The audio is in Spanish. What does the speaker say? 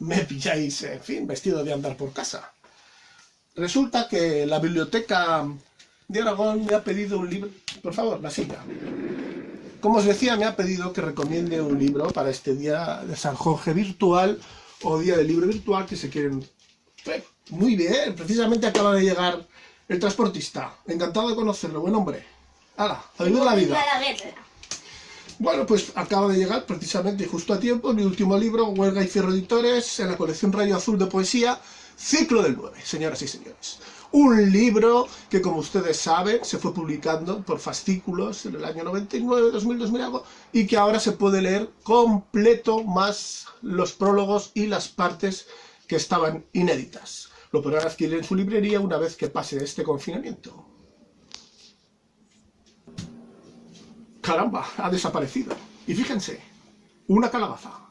me pilláis, en fin, vestido de andar por casa. Resulta que la biblioteca de Aragón me ha pedido un libro. Por favor, la silla. Como os decía, me ha pedido que recomiende un libro para este día de San Jorge virtual o día del libro virtual que se quieren. Muy bien, precisamente acaba de llegar el transportista. Encantado de conocerlo, buen hombre. ¡Hala, a vivir la vida! Bueno, pues acaba de llegar precisamente justo a tiempo mi último libro, Huelga y Fierro Editores, en la colección Rayo Azul de poesía, Ciclo del 9, señoras y señores. Un libro que, como ustedes saben, se fue publicando por fascículos en el año 99, 2000, 2000 algo, y que ahora se puede leer completo, más los prólogos y las partes que estaban inéditas. Lo podrán adquirir en su librería una vez que pase este confinamiento. Caramba, ha desaparecido. Y fíjense, una calabaza.